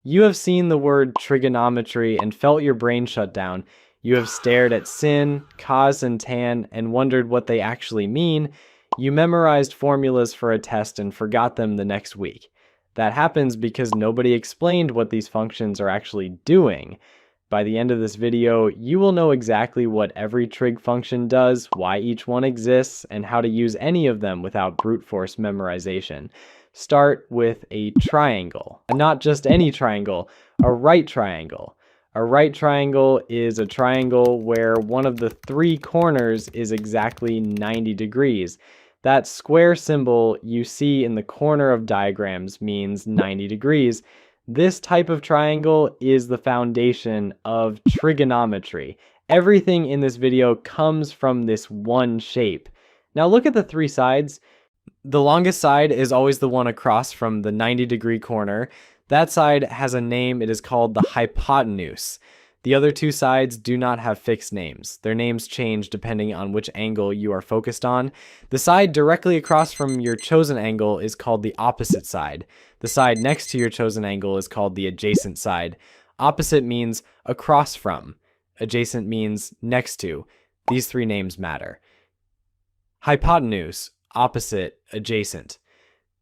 You have seen the word trigonometry and felt your brain shut down. You have stared at sin, cos, and tan and wondered what they actually mean. You memorized formulas for a test and forgot them the next week. That happens because nobody explained what these functions are actually doing. By the end of this video, you will know exactly what every trig function does, why each one exists, and how to use any of them without brute force memorization. Start with a triangle, and not just any triangle, a right triangle. A right triangle is a triangle where one of the three corners is exactly 90 degrees. That square symbol you see in the corner of diagrams means 90 degrees. This type of triangle is the foundation of trigonometry. Everything in this video comes from this one shape. Now look at the three sides. The longest side is always the one across from the 90-degree corner. That side has a name. It is called the hypotenuse. The other two sides do not have fixed names. Their names change depending on which angle you are focused on. The side directly across from your chosen angle is called the opposite side. The side next to your chosen angle is called the adjacent side. Opposite means across from. Adjacent means next to. These three names matter. Hypotenuse, opposite, adjacent.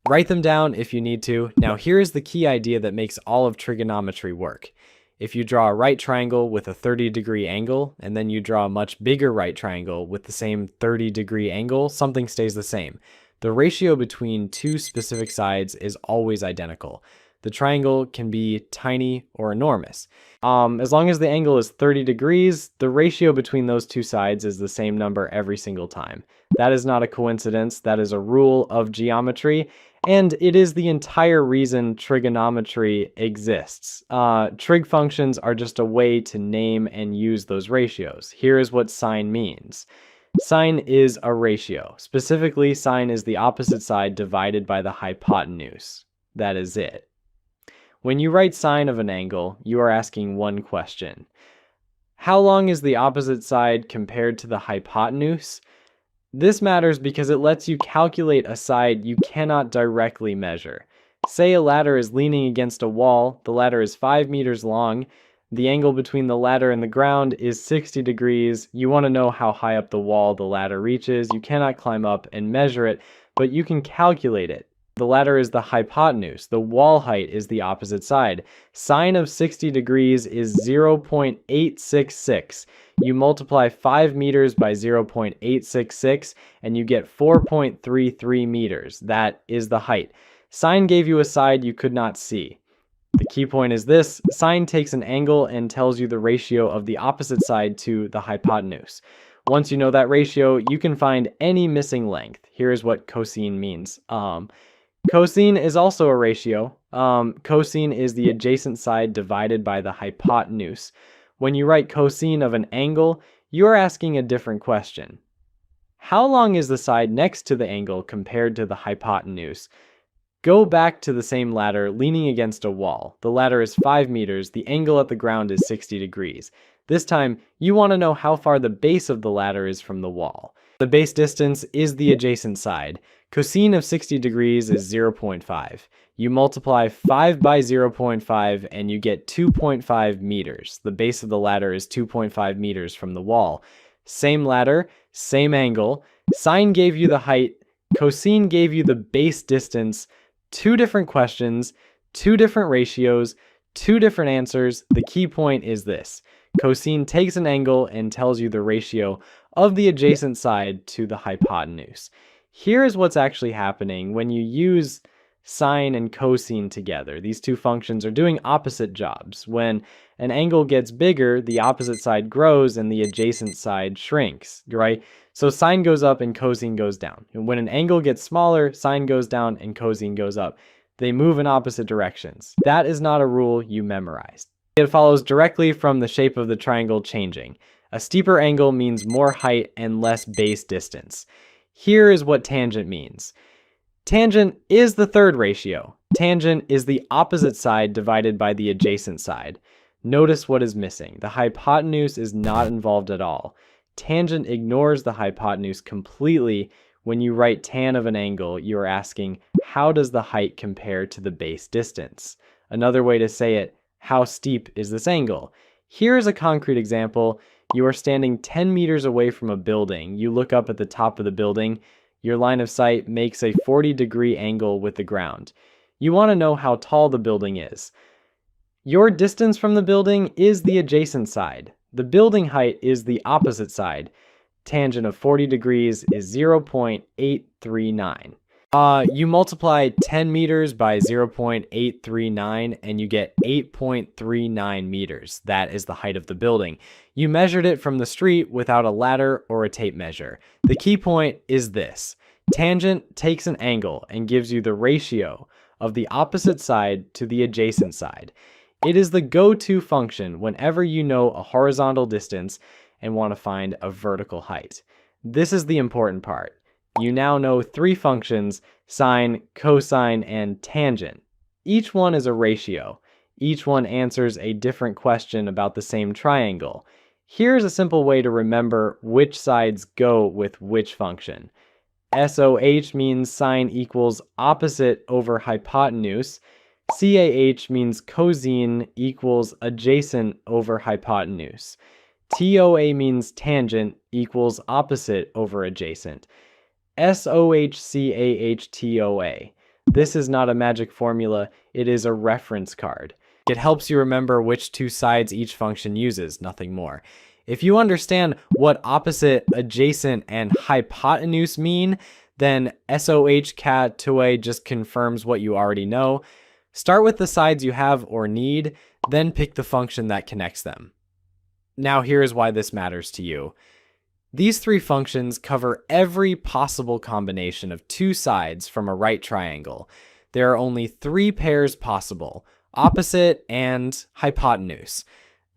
Write them down if you need to. Now here is the key idea that makes all of trigonometry work. If you draw a right triangle with a 30-degree angle, and then you draw a much bigger right triangle with the same 30-degree angle, something stays the same. The ratio between two specific sides is always identical. The triangle can be tiny or enormous. As long as the angle is 30 degrees, the ratio between those two sides is the same number every single time. That is not a coincidence. That is a rule of geometry, and it is the entire reason trigonometry exists. Trig functions are just a way to name and use those ratios. Here is what sine means. Sine is a ratio. Specifically, sine is the opposite side divided by the hypotenuse. That is it. When you write sine of an angle, you are asking one question. How long is the opposite side compared to the hypotenuse? This matters because it lets you calculate a side you cannot directly measure. Say a ladder is leaning against a wall, the ladder is 5 meters long, the angle between the ladder and the ground is 60 degrees, you want to know how high up the wall the ladder reaches, you cannot climb up and measure it, but you can calculate it. The ladder is the hypotenuse. The wall height is the opposite side. Sine of 60 degrees is 0.866. You multiply 5 meters by 0.866 and you get 4.33 meters. That is the height. Sine gave you a side you could not see. The key point is this: sine takes an angle and tells you the ratio of the opposite side to the hypotenuse. Once you know that ratio, you can find any missing length. Here is what cosine means. Cosine is also a ratio. Cosine is the adjacent side divided by the hypotenuse. When you write cosine of an angle, you are asking a different question. How long is the side next to the angle compared to the hypotenuse? Go back to the same ladder leaning against a wall. The ladder is 5 meters, the angle at the ground is 60 degrees. This time, you want to know how far the base of the ladder is from the wall. The base distance is the adjacent side. Cosine of 60 degrees is 0.5. You multiply 5 by 0.5 and you get 2.5 meters. The base of the ladder is 2.5 meters from the wall. Same ladder, same angle. Sine gave you the height. Cosine gave you the base distance. Two different questions, two different ratios, two different answers. The key point is this: cosine takes an angle and tells you the ratio of the adjacent side to the hypotenuse. Here is what's actually happening when you use sine and cosine together. These two functions are doing opposite jobs. When an angle gets bigger, the opposite side grows and the adjacent side shrinks, right? So sine goes up and cosine goes down. And when an angle gets smaller, sine goes down and cosine goes up. They move in opposite directions. That is not a rule you memorized. It follows directly from the shape of the triangle changing. A steeper angle means more height and less base distance. Here is what tangent means. Tangent is the third ratio. Tangent is the opposite side divided by the adjacent side. Notice what is missing. The hypotenuse is not involved at all. Tangent ignores the hypotenuse completely. When you write tan of an angle, you are asking, how does the height compare to the base distance? Another way to say it, how steep is this angle? Here is a concrete example. You are standing 10 meters away from a building. You look up at the top of the building. Your line of sight makes a 40-degree angle with the ground. You want to know how tall the building is. Your distance from the building is the adjacent side. The building height is the opposite side. Tangent of 40 degrees is 0.839. You multiply 10 meters by 0.839 and you get 8.39 meters. That is the height of the building. You measured it from the street without a ladder or a tape measure. The key point is this. Tangent takes an angle and gives you the ratio of the opposite side to the adjacent side. It is the go-to function whenever you know a horizontal distance and want to find a vertical height. This is the important part. You now know three functions: sine, cosine, and tangent. Each one is a ratio. Each one answers a different question about the same triangle. Here's a simple way to remember which sides go with which function. SOH means sine equals opposite over hypotenuse. CAH means cosine equals adjacent over hypotenuse. TOA means tangent equals opposite over adjacent. SOH-CAH-TOA. This is not a magic formula, it is a reference card. It helps you remember which two sides each function uses, nothing more. If you understand what opposite, adjacent, and hypotenuse mean, then SOH-CAH-TOA just confirms what you already know. Start with the sides you have or need, then pick the function that connects them. Now here is why this matters to you. These three functions cover every possible combination of two sides from a right triangle. There are only three pairs possible: opposite and hypotenuse,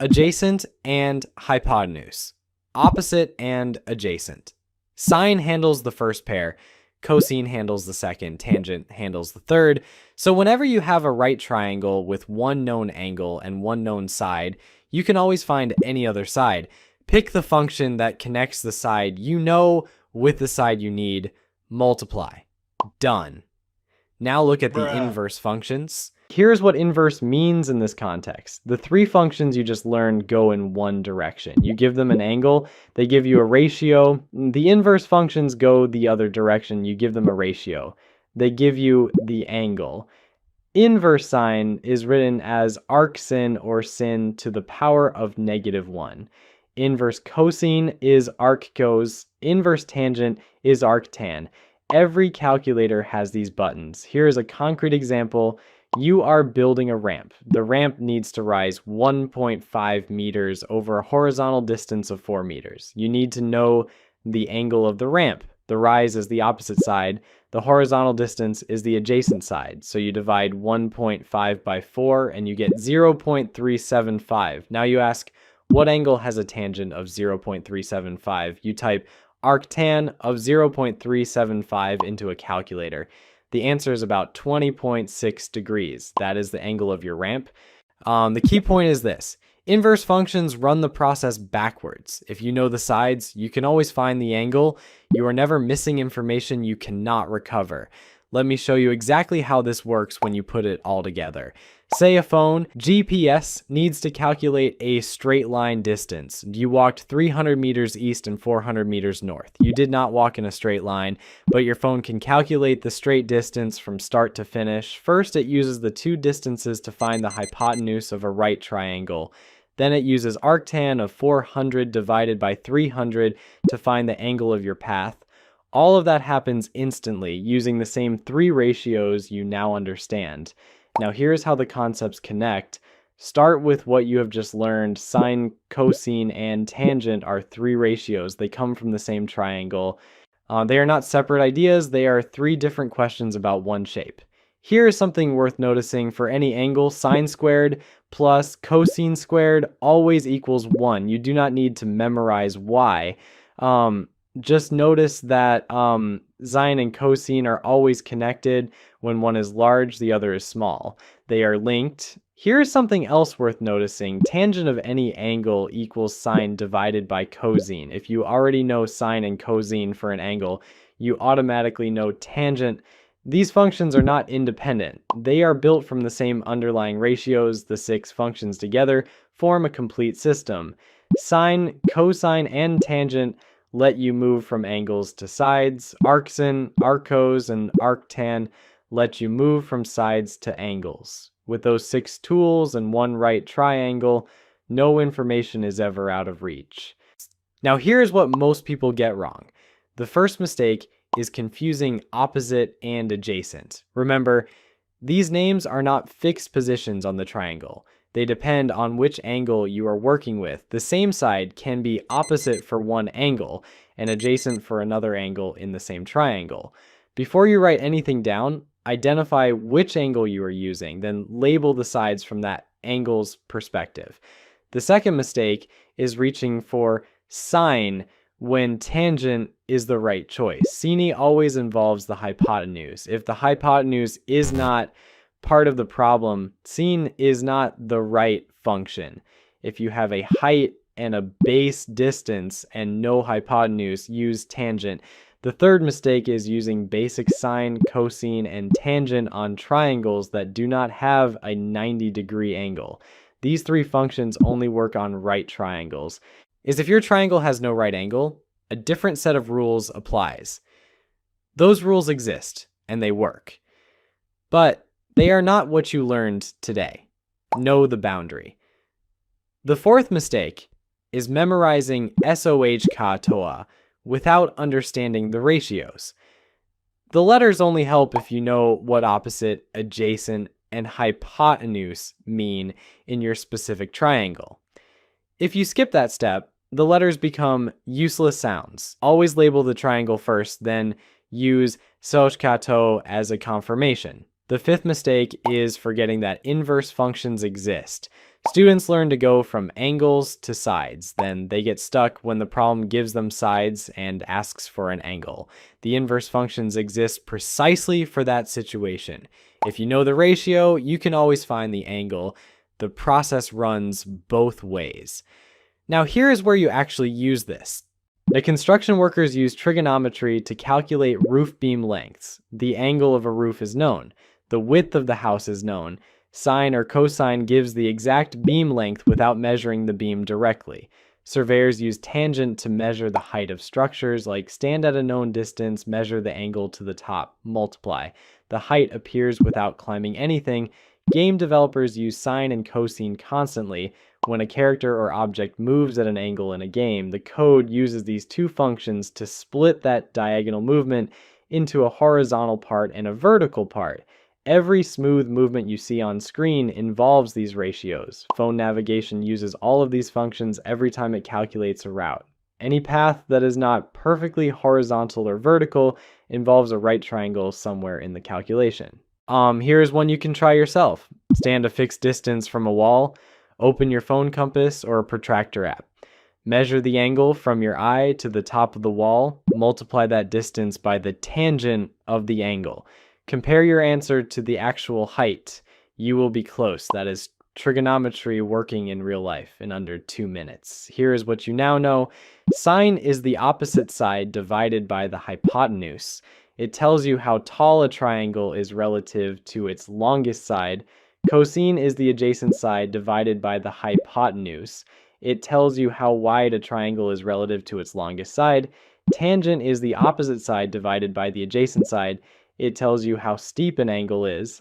adjacent and hypotenuse, opposite and adjacent. Sine handles the first pair, cosine handles the second, tangent handles the third. So whenever you have a right triangle with one known angle and one known side, you can always find any other side. Pick the function that connects the side you know with the side you need. Multiply. Done. Now look at the inverse functions. Here's what inverse means in this context. The three functions you just learned go in one direction. You give them an angle, they give you a ratio. The inverse functions go the other direction. You give them a ratio. They give you the angle. Inverse sine is written as arcsin or sin to the power of -1. Inverse cosine is arccos. Inverse tangent is arctan. Every calculator has these buttons. Here is a concrete example. You are building a ramp. The ramp needs to rise 1.5 meters over a horizontal distance of 4 meters. You need to know the angle of the ramp. The rise is the opposite side. The horizontal distance is the adjacent side. So you divide 1.5 by 4 and you get 0.375. Now you ask, what angle has a tangent of 0.375? You type arctan of 0.375 into a calculator. The answer is about 20.6 degrees. That is the angle of your ramp. The key point is this. Inverse functions run the process backwards. If you know the sides, you can always find the angle. You are never missing information you cannot recover. Let me show you exactly how this works when you put it all together. Say a phone GPS needs to calculate a straight line distance. You walked 300 meters east and 400 meters north. You did not walk in a straight line, but your phone can calculate the straight distance from start to finish. First, it uses the two distances to find the hypotenuse of a right triangle. Then it uses arctan of 400 divided by 300 to find the angle of your path. All of that happens instantly using the same three ratios you now understand. Now here's how the concepts connect. Start with what you have just learned. Sine, cosine, and tangent are three ratios. They come from the same triangle. They are not separate ideas. They are three different questions about one shape. Here is something worth noticing. For any angle, sine squared plus cosine squared always equals 1. You do not need to memorize why. Just notice that sine and cosine are always connected. When one is large, the other is small. They are linked. Here's something else worth noticing. Tangent of any angle equals sine divided by cosine. If you already know sine and cosine for an angle, you automatically know tangent These functions are not independent. They are built from the same underlying ratios. The 6 functions together form a complete system. Sine, cosine, and tangent let you move from angles to sides. Arcsin, arccos, and arctan let you move from sides to angles. With those 6 tools and one right triangle, no information is ever out of reach. Now here's what most people get wrong. The first mistake is confusing opposite and adjacent. Remember, these names are not fixed positions on the triangle. They depend on which angle you are working with. The same side can be opposite for one angle and adjacent for another angle in the same triangle. Before you write anything down, identify which angle you are using, then label the sides from that angle's perspective. The second mistake is reaching for sine when tangent is the right choice. Sine always involves the hypotenuse. If the hypotenuse is not part of the problem, sine is not the right function. If you have a height and a base distance and no hypotenuse, use tangent. The third mistake is using basic sine, cosine, and tangent on triangles that do not have a 90-degree angle. These 3 functions only work on right triangles. If your triangle has no right angle, a different set of rules applies. Those rules exist, and they work. But they are not what you learned today. Know the boundary. The fourth mistake is memorizing SOH-CAH-TOA without understanding the ratios. The letters only help if you know what opposite, adjacent, and hypotenuse mean in your specific triangle. If you skip that step, the letters become useless sounds. Always label the triangle first, then use SOH-CAH-TOA as a confirmation. The fifth mistake is forgetting that inverse functions exist. Students learn to go from angles to sides, then they get stuck when the problem gives them sides and asks for an angle. The inverse functions exist precisely for that situation. If you know the ratio, you can always find the angle. The process runs both ways. Now here is where you actually use this. The construction workers use trigonometry to calculate roof beam lengths. The angle of a roof is known. The width of the house is known. Sine or cosine gives the exact beam length without measuring the beam directly. Surveyors use tangent to measure the height of structures, like stand at a known distance, measure the angle to the top, multiply. The height appears without climbing anything. Game developers use sine and cosine constantly. When a character or object moves at an angle in a game, the code uses these 2 functions to split that diagonal movement into a horizontal part and a vertical part. Every smooth movement you see on screen involves these ratios. Phone navigation uses all of these functions every time it calculates a route. Any path that is not perfectly horizontal or vertical involves a right triangle somewhere in the calculation. Here's one you can try yourself. Stand a fixed distance from a wall, open your phone compass or a protractor app. Measure the angle from your eye to the top of the wall, multiply that distance by the tangent of the angle. Compare your answer to the actual height. You will be close. That is trigonometry working in real life in under 2 minutes. Here is what you now know. Sine is the opposite side divided by the hypotenuse. It tells you how tall a triangle is relative to its longest side. Cosine is the adjacent side divided by the hypotenuse. It tells you how wide a triangle is relative to its longest side. Tangent is the opposite side divided by the adjacent side. It tells you how steep an angle is.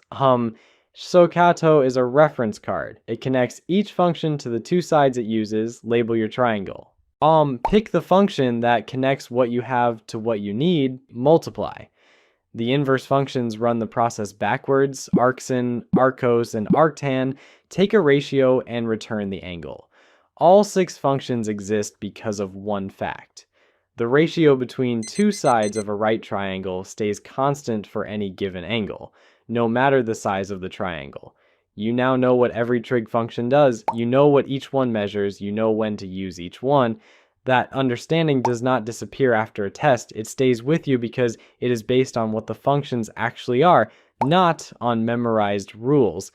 SOH-CAH-TOA is a reference card. It connects each function to the 2 sides it uses. Label your triangle. Pick the function that connects what you have to what you need. Multiply. The inverse functions run the process backwards. Arcsin, arccos, and arctan take a ratio and return the angle. All 6 functions exist because of one fact. The ratio between 2 sides of a right triangle stays constant for any given angle, no matter the size of the triangle. You now know what every trig function does. You know what each one measures. You know when to use each one. That understanding does not disappear after a test. It stays with you because it is based on what the functions actually are, not on memorized rules.